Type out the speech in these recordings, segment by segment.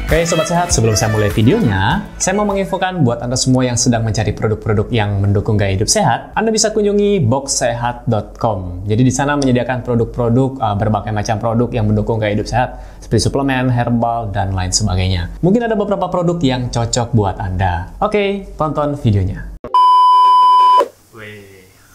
Oke Sobat Sehat, sebelum saya mulai videonya, saya mau menginfokan buat Anda semua yang sedang mencari produk-produk yang mendukung gaya hidup sehat, Anda bisa kunjungi boxsehat.com. Jadi di sana menyediakan produk-produk, berbagai macam produk yang mendukung gaya hidup sehat, seperti suplemen, herbal, dan lain sebagainya. Mungkin ada beberapa produk yang cocok buat Anda. Oke, tonton videonya.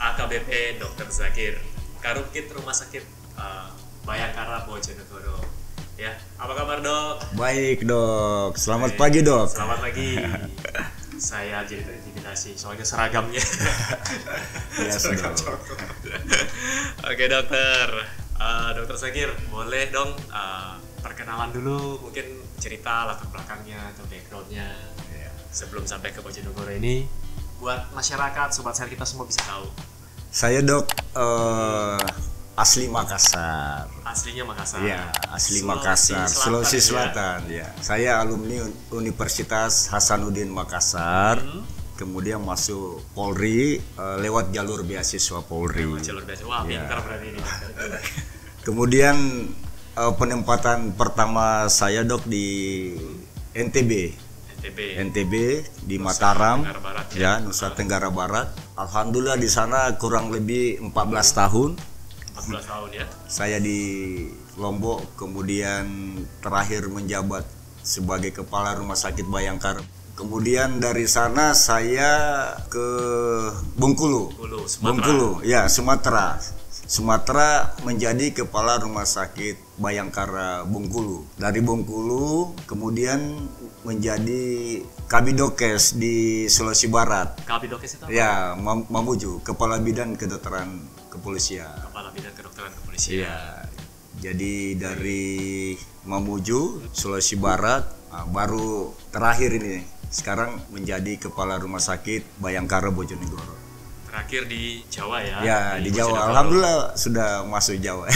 AKBP Dr. Zakir, Karukit Rumah Sakit Bayangkara Bojonegoro. Ya, apa kabar dok? Baik dok, selamat pagi dok. Selamat pagi. Saya jadi terintimidasi soalnya seragamnya. Ya, seragam coklat. Oke dokter, Dokter Zakir, boleh dong perkenalan dulu, mungkin cerita latar belakangnya atau backgroundnya sebelum sampai ke Bojonegoro ini, buat masyarakat sobat sehat kita semua bisa tahu. Saya dok asli Makassar. Aslinya Makassar. Ya, asli Makassar, Sulawesi Selatan. Ya, saya alumni Universitas Hasanuddin Makassar. Kemudian masuk Polri lewat jalur beasiswa Polri. Lewat jalur beasiswa, wah pintar berarti ini. Kemudian penempatan pertama saya dok di NTB di Mataram, Nusa Tenggara Barat. Alhamdulillah di sana kurang lebih 14 tahun. 14 tahun ya. Saya di Lombok, kemudian terakhir menjabat sebagai kepala Rumah Sakit Bayangkara. Kemudian dari sana saya ke Bengkulu, Sumatera. Sumatera menjadi kepala Rumah Sakit Bayangkara Bengkulu. Dari Bengkulu kemudian menjadi Kabidokes di Sulawesi Barat. Kabidokes itu apa? Ya, Mamuju, Kepala Bidang Kedokteran Kepolisian. Kepala Bidang Kedokteran Kepolisian. Ya. Jadi dari Mamuju, Sulawesi Barat, baru terakhir ini sekarang menjadi Kepala Rumah Sakit Bayangkara Bojonegoro. Terakhir di Jawa ya? Ya, di Jawa. Alhamdulillah sudah masuk Jawa.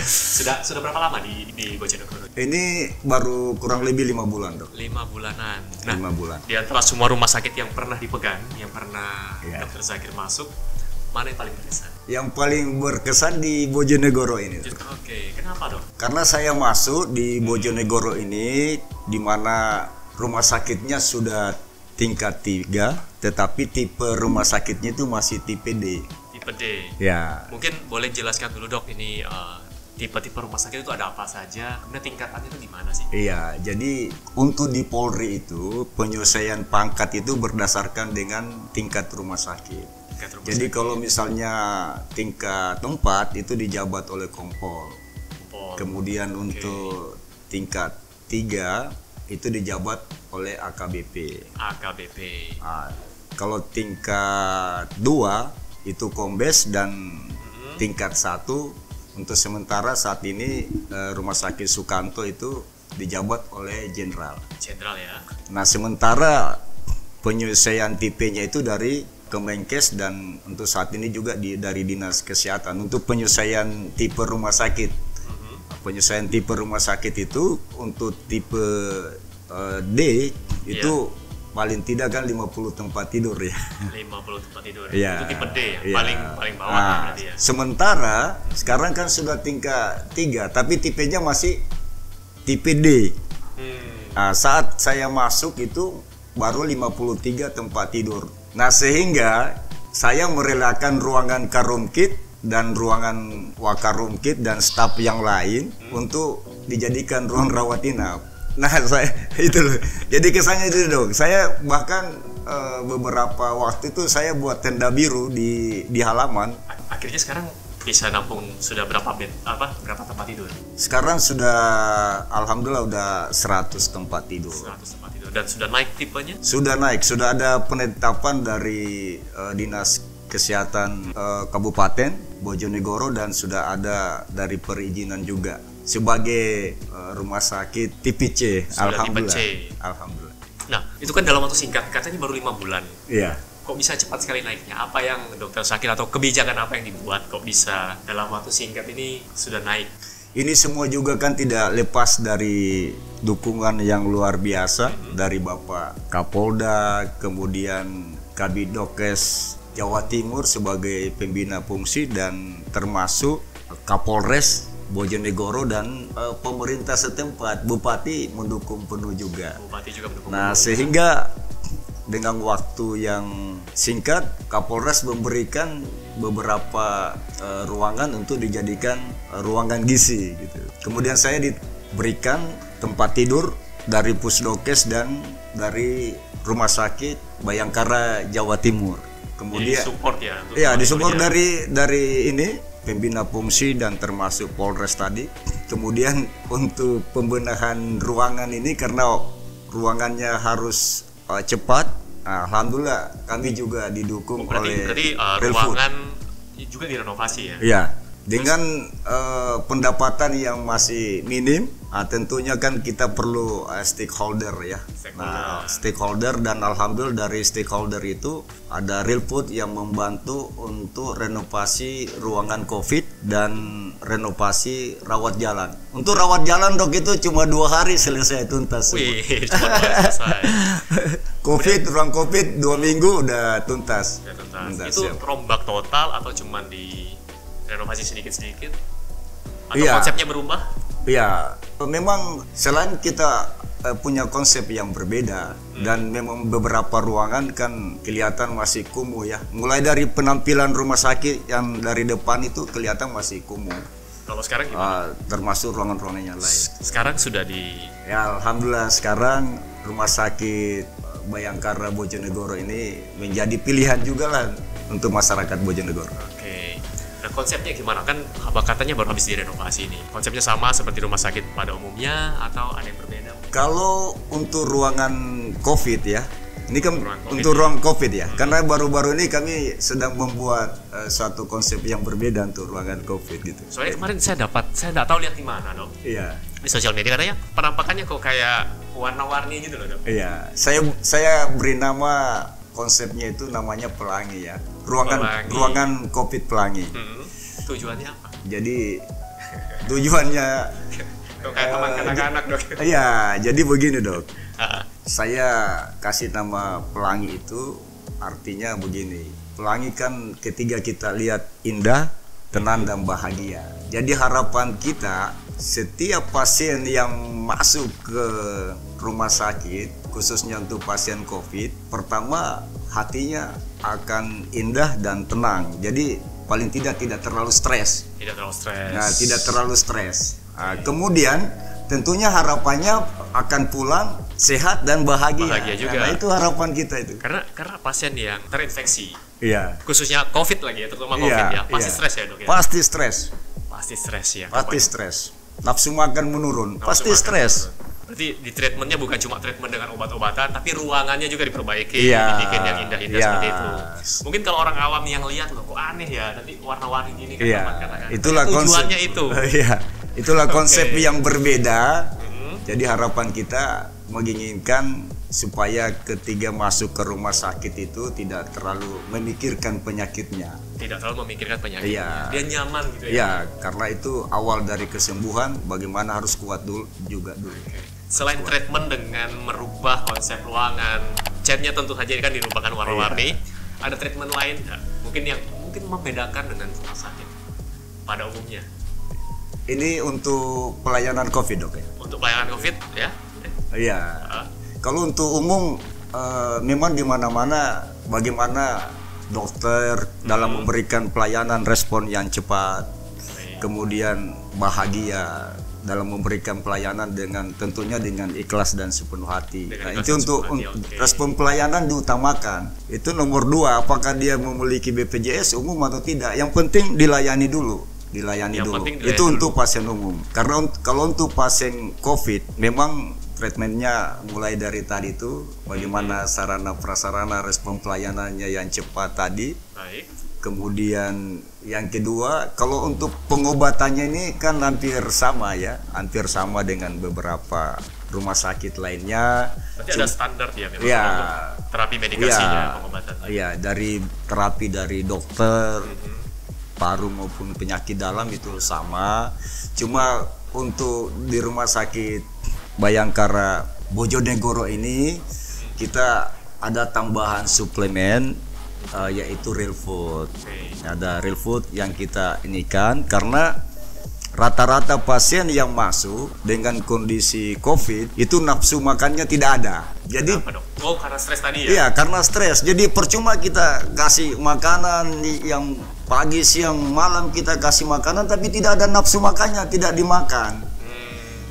sudah berapa lama di Bojonegoro? Ini baru kurang lebih 5 bulan dok. 5 bulanan. Nah, 5 bulan. Di antara semua rumah sakit yang pernah dipegang, yang pernah Dr. Zakir masuk, mana yang paling berkesan? Yang paling berkesan di Bojonegoro ini. Oke, kenapa dok? Karena saya masuk di Bojonegoro ini, di mana rumah sakitnya sudah tingkat 3, tetapi tipe rumah sakitnya itu masih tipe D. Tipe D. Ya. Mungkin boleh jelaskan dulu dok, ini tipe-tipe rumah sakit itu ada apa saja, kemudian tingkatannya itu gimana sih? Iya, jadi untuk di Polri itu penyesuaian pangkat itu berdasarkan dengan tingkat rumah sakit. Jadi kalau misalnya tingkat 4 itu dijabat oleh Kompol. Kemudian untuk tingkat 3 itu dijabat oleh AKBP. Kalau tingkat 2 itu Kombes, dan tingkat 1 untuk sementara saat ini Rumah Sakit Sukanto itu dijabat oleh Jenderal ya. Nah sementara penyelesaian tipenya itu dari Kemenkes, dan untuk saat ini juga dari Dinas Kesehatan. Untuk penyelesaian tipe rumah sakit, penyelesaian tipe rumah sakit itu untuk tipe D itu paling tidak kan 50 tempat tidur ya. 50 tempat tidur. Ya. Itu tipe D ya. Ya. Paling bawah berarti ya. Sementara sekarang kan sudah tingkat 3 tapi tipenya masih tipe D. Nah, saat saya masuk itu baru 53 tempat tidur. Nah, sehingga saya merelakan ruangan Karumkit dan ruangan Wakarumkit dan staf yang lain untuk dijadikan ruang rawat inap. Nah, saya itu loh. Jadi kesannya itu dong. Saya bahkan beberapa waktu itu saya buat tenda biru di halaman. Akhirnya sekarang bisa nampung sudah berapa tempat tidur? Sekarang sudah alhamdulillah udah 100 tempat tidur. 100 tempat tidur. Dan sudah naik tipenya? Sudah naik, sudah ada penetapan dari Dinas Kesehatan Kabupaten Bojonegoro, dan sudah ada dari perizinan juga sebagai rumah sakit tipe C. Alhamdulillah. Tipe C. Alhamdulillah. Nah, itu kan dalam waktu singkat, katanya baru 5 bulan. Iya. Kok bisa cepat sekali naiknya? Apa yang Dokter Zakir atau kebijakan apa yang dibuat kok bisa dalam waktu singkat ini sudah naik? Ini semua juga kan tidak lepas dari dukungan yang luar biasa dari Bapak Kapolda, kemudian Kabidokes Jawa Timur sebagai pembina fungsi, dan termasuk Kapolres Bojonegoro dan pemerintah setempat, Bupati mendukung penuh juga. Bupati juga mendukung. Nah, sehingga dengan waktu yang singkat, Kapolres memberikan beberapa ruangan untuk dijadikan ruangan gizi gitu. Kemudian saya diberikan tempat tidur dari Pusdokes dan dari Rumah Sakit Bayangkara Jawa Timur. Kemudian support ya. Iya, disupport dari ini pembina fungsi dan termasuk Polres tadi. Kemudian untuk pembenahan ruangan ini karena ruangannya harus cepat, alhamdulillah kami juga didukung oleh berarti Real Food. ruangan juga direnovasi ya. Iya, dengan pendapatan yang masih minim, tentunya kan kita perlu stakeholder ya. Nah, stakeholder dan alhamdulillah dari stakeholder itu ada Real Food yang membantu untuk renovasi ruangan COVID dan renovasi rawat jalan. Untuk rawat jalan dok itu cuma 2 hari selesai tuntas. Wih, cuma 2 hari selesai. Ruang COVID 2 minggu udah tuntas. Ya, tuntas. Tuntas, Itu siap. rombak total atau cuma di renovasi sedikit-sedikit? Atau Iya. konsepnya berubah? Ya, memang selain kita punya konsep yang berbeda dan memang beberapa ruangan kan kelihatan masih kumuh ya. Mulai dari penampilan rumah sakit yang dari depan itu kelihatan masih kumuh. Kalau sekarang gimana? Termasuk ruangan-ruangan yang lain. Sekarang sudah di Ya, alhamdulillah sekarang rumah sakit Bayangkara Bojonegoro ini menjadi pilihan juga lah untuk masyarakat Bojonegoro. Oke. Nah, konsepnya gimana? Kan abang katanya baru habis direnovasi nih. Konsepnya sama seperti rumah sakit pada umumnya atau ada yang berbeda? Kalau untuk ruangan COVID ya, ini kan Ruang COVID untuk ruang COVID ya, karena baru-baru ini kami sedang membuat suatu konsep yang berbeda untuk ruangan COVID gitu. Soalnya kemarin saya nggak tahu lihat di mana dong. Iya, Di sosial media katanya penampakannya kok kayak warna-warni gitu loh dok. iya. Saya beri nama konsepnya itu namanya pelangi ya, Pelangi. ruangan COVID pelangi. Tujuannya apa? Jadi tujuannya Kok kayak taman kanak-kanak dok? iya, jadi begini dok. Ah, Saya kasih nama pelangi itu artinya begini. Pelangi kan ketika kita lihat indah, tenang dan bahagia. Jadi harapan kita setiap pasien yang masuk ke rumah sakit khususnya untuk pasien COVID, pertama hatinya akan indah dan tenang. Jadi paling tidak terlalu stres. Tidak terlalu stres. Nah, tidak terlalu stres. Kemudian tentunya harapannya akan pulang sehat dan bahagia. Bahagia juga. Nah, itu harapan kita itu. Karena pasien yang terinfeksi, Iya. khususnya COVID lagi ya, terutama COVID ya, pasti stres ya dok ya. Pasti stres. Pasti stres ya. Pasti stres. Nafsu makan menurun. Pasti stres. Berarti di treatmentnya bukan cuma treatment dengan obat-obatan, tapi ruangannya juga diperbaiki, Iya. dibikin yang indah-indah Iya. seperti itu. Mungkin kalau orang awam yang lihat loh, kok aneh ya, nanti warna-warni gini kan. Iya. katakan. Itulah Tapi konsep. tujuannya itu. Iya. Itulah konsep Oke. yang berbeda. Jadi harapan kita menginginkan supaya ketika masuk ke rumah sakit itu tidak terlalu memikirkan penyakitnya. Tidak terlalu memikirkan penyakit. Iya. Dia nyaman gitu ya. Ya, karena itu awal dari kesembuhan, bagaimana harus kuat dulu juga dulu. Selain treatment dengan merubah konsep ruangan, catnya tentu saja kan dirubahkan warna-warni. Ada treatment lain nggak? Mungkin membedakan dengan rumah sakit pada umumnya. Ini untuk pelayanan COVID dok ya? Untuk pelayanan COVID ya. Iya. Kalau untuk umum, memang di mana-mana bagaimana dokter dalam memberikan pelayanan respon yang cepat, kemudian bahagia dalam memberikan pelayanan dengan tentunya dengan ikhlas dan sepenuh hati. Dengan Nah, ikhlas itu dan untuk sepenuh hati, oke. respon pelayanan diutamakan. Itu nomor 2, apakah dia memiliki BPJS umum atau tidak. Yang penting dilayani dulu. Yang penting dilayani Itu dulu. untuk pasien umum. Karena kalau untuk pasien COVID memang treatmentnya mulai dari tadi itu bagaimana sarana prasarana respon pelayanannya yang cepat tadi. Baik. Kemudian yang kedua, kalau untuk pengobatannya ini kan hampir sama ya, hampir sama dengan beberapa rumah sakit lainnya. Berarti ada standar ya memang Ya. untuk terapi medikasinya, pengobatan. Iya, dari terapi dari dokter, paru maupun penyakit dalam itu sama. Cuma untuk di rumah sakit Bayangkara Bojonegoro ini kita ada tambahan suplemen yaitu Real Food. Oke. Ada Real Food yang kita inikan karena rata-rata pasien yang masuk dengan kondisi COVID itu nafsu makannya tidak ada. Jadi Kenapa, Dok? Oh, karena stres tadi ya? iya, karena stres. Jadi percuma kita kasih makanan yang pagi, siang, malam kita kasih makanan tapi tidak ada nafsu makannya, tidak dimakan.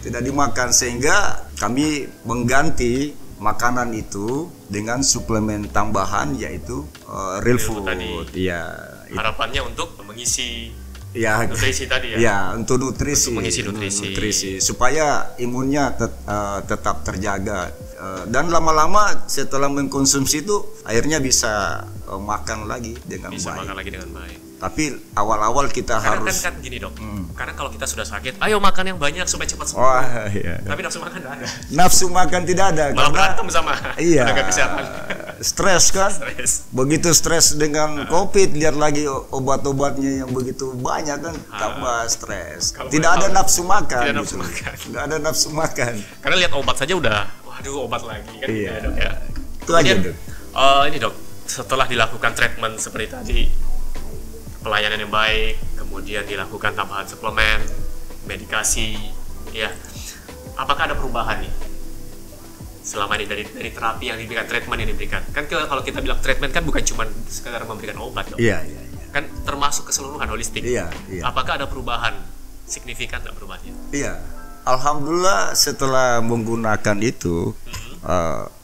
Tidak dimakan, sehingga kami mengganti makanan itu dengan suplemen tambahan yaitu real food. Iya. Harapannya untuk mengisi Ya, nutrisi tadi ya? Ya, untuk nutrisi. Untuk mengisi nutrisi. Supaya imunnya tetap terjaga. Dan lama-lama setelah mengkonsumsi itu akhirnya bisa makan lagi dengan Bisa baik. makan lagi dengan baik. Tapi awal-awal kita Karena harus kan gini, Dok. Karena kalau kita sudah sakit, ayo makan yang banyak supaya cepat sembuh. Wah, iya. Tapi nafsu makan tidak ada. Nafsu makan tidak ada Malah karena berantem sama iya, tenaga kesehatan. stres kan. Stres. Begitu stres dengan COVID, lihat lagi obat-obatnya yang begitu banyak kan, tambah stres. Kalau Tidak ada boleh tahu, nafsu makan. tidak nafsu gitu. makan. Tidak ada nafsu makan. Karena lihat obat saja udah, waduh obat lagi kan, Iya. gitu ya, Dok ya. Itu aja, Kemudian, Dok. ini Dok, setelah dilakukan treatment seperti tadi, pelayanan yang baik, kemudian dilakukan tambahan suplemen, medikasi, ya, apakah ada perubahan nih selama ini dari terapi yang diberikan, treatment yang diberikan? Kan kalau kita bilang treatment kan bukan cuma sekedar memberikan obat, Dok. Iya, iya, iya. Kan termasuk keseluruhan holistik. Iya, iya. Apakah ada perubahan signifikan nggak perubahannya? Iya. Alhamdulillah setelah menggunakan itu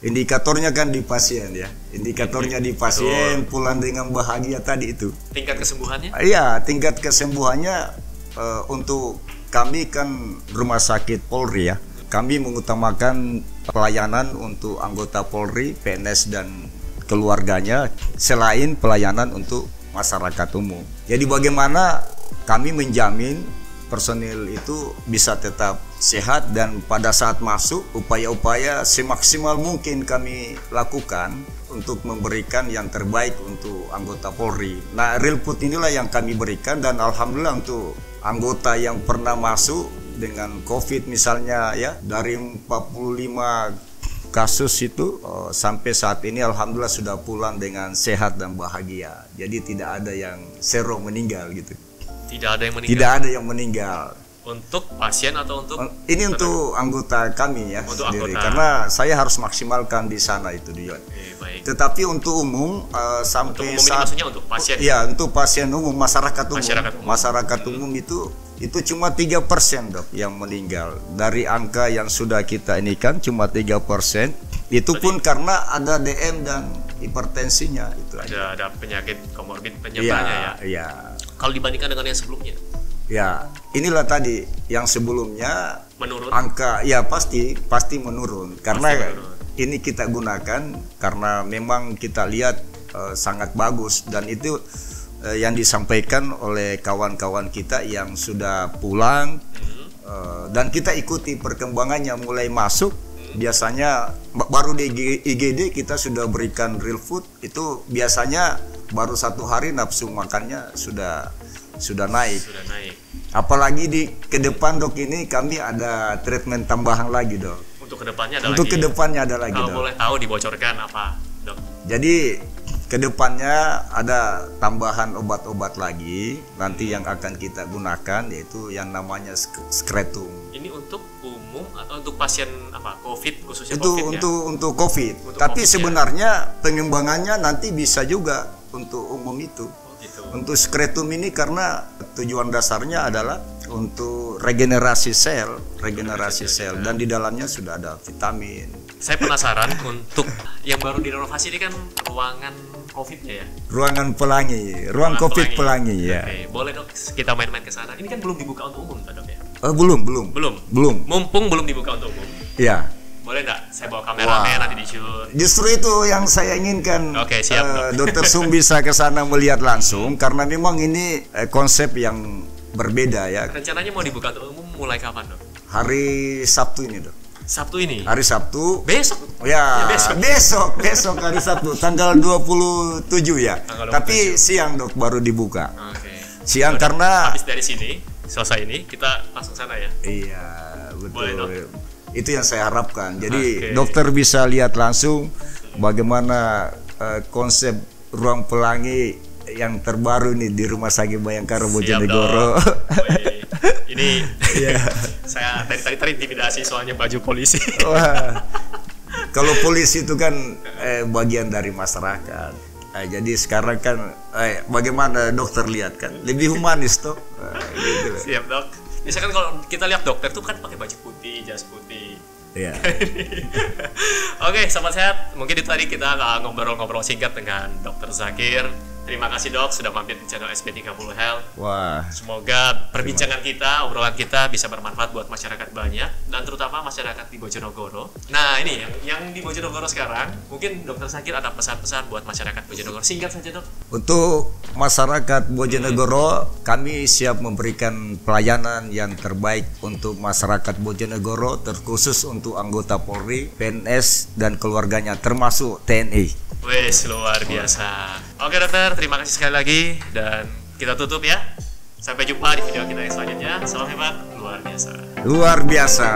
indikatornya kan di pasien ya. Indikatornya di pasien pulang dengan bahagia tadi itu. Tingkat kesembuhannya? Iya, tingkat kesembuhannya untuk kami kan rumah sakit Polri ya. Kami mengutamakan pelayanan untuk anggota Polri, PNS dan keluarganya selain pelayanan untuk masyarakat umum. Jadi bagaimana kami menjamin personil itu bisa tetap sehat dan pada saat masuk upaya-upaya semaksimal mungkin kami lakukan untuk memberikan yang terbaik untuk anggota Polri. Nah, real food inilah yang kami berikan dan alhamdulillah untuk anggota yang pernah masuk dengan COVID misalnya ya dari 45 kasus itu sampai saat ini alhamdulillah sudah pulang dengan sehat dan bahagia. Jadi tidak ada yang zero meninggal gitu. Tidak ada yang meninggal. Tidak ada yang meninggal. Untuk pasien atau untuk? Ini untuk anggota kami ya Untuk sendiri. anggota. Karena saya harus maksimalkan di sana itu dia. Baik. Tetapi untuk umum sampai Untuk umum ini saat maksudnya untuk pasien? Ya, untuk pasien umum, masyarakat umum. Masyarakat umum. Itu cuma 3% Dok yang meninggal. Dari angka yang sudah kita ini kan cuma 3%. Itu pun karena ada DM dan hipertensinya itu aja. Ada penyakit komorbid penyertanya ya. Iya. Kalau dibandingkan dengan yang sebelumnya Ya, inilah tadi yang sebelumnya menurun. angka ya pasti menurun karena menurun. ini kita gunakan karena memang kita lihat sangat bagus dan itu yang disampaikan oleh kawan-kawan kita yang sudah pulang dan kita ikuti perkembangannya mulai masuk. Biasanya baru di IGD kita sudah berikan real food itu biasanya baru 1 hari nafsu makannya sudah naik. Sudah naik. Apalagi ke depan Dok ini kami ada treatment tambahan lagi Dok. Untuk kedepannya ada Untuk lagi. kedepannya ada lagi Kalau Dok. boleh tahu dibocorkan apa, Dok? Jadi kedepannya ada tambahan obat-obat lagi nanti yang akan kita gunakan yaitu yang namanya skretum. Ini untuk umum atau untuk pasien apa? COVID khususnya Itu COVID ya? untuk COVID. Untuk Tapi COVID, sebenarnya pengembangannya nanti bisa juga untuk umum itu. Gitu. Untuk skretum ini karena tujuan dasarnya adalah untuk regenerasi sel dan di dalamnya sudah ada vitamin. Saya penasaran untuk yang baru direnovasi ini kan ruangan COVID-nya ya? Ruangan pelangi, ruang COVID pelangi ya. Oke, boleh Dok kita main-main ke sana. Ini kan belum dibuka untuk umum, Dok ya? Belum. Mumpung belum dibuka untuk umum. Ya. Boleh nggak saya bawa kameramen nanti di-shoot? Justru itu yang saya inginkan. Oke, siap, Dok. Dokter Sum bisa ke sana melihat langsung karena memang ini konsep yang berbeda ya. Rencananya mau dibuka untuk umum mulai kapan, Dok? Hari Sabtu ini, Dok. Sabtu ini? Hari Sabtu. Besok? Ya, besok hari Sabtu tanggal 27 ya. Tanggal 27. Tapi siang Dok baru dibuka. Oke. Siang Udah, karena habis dari sini, selesai ini kita langsung sana ya. iya, betul. Boleh, Dok? Itu yang saya harapkan. Jadi Oke. dokter bisa lihat langsung bagaimana konsep ruang pelangi yang terbaru nih di Rumah Sakit Bayangkara Siap Bojonegoro. dong. Woi, ini Iya. saya dari tadi terintimidasi soalnya baju polisi. Wah, kalau polisi itu kan bagian dari masyarakat. Jadi sekarang kan bagaimana dokter lihat kan lebih humanis toh. Gitu. Siap dok. Misalkan kalau kita lihat dokter tuh kan pakai baju putih, jas putih. Iya. Oke, sobat sehat. Mungkin itu tadi kita ngobrol-ngobrol singkat dengan Dokter Zakir. Terima kasih dok sudah mampir di channel SP30 Health. Wah, Semoga perbincangan kita, obrolan kita bisa bermanfaat buat masyarakat banyak dan terutama masyarakat di Bojonegoro. Nah ini yang di Bojonegoro sekarang, mungkin Dokter Zakir ada pesan-pesan buat masyarakat Bojonegoro. Singkat saja dok. untuk masyarakat Bojonegoro, kami siap memberikan pelayanan yang terbaik untuk masyarakat Bojonegoro, terkhusus untuk anggota Polri, PNS, dan keluarganya, termasuk TNI. Wes luar biasa. Oke dokter, terima kasih sekali lagi dan kita tutup ya. Sampai jumpa di video kita yang selanjutnya. Salam hebat, luar biasa. Luar biasa.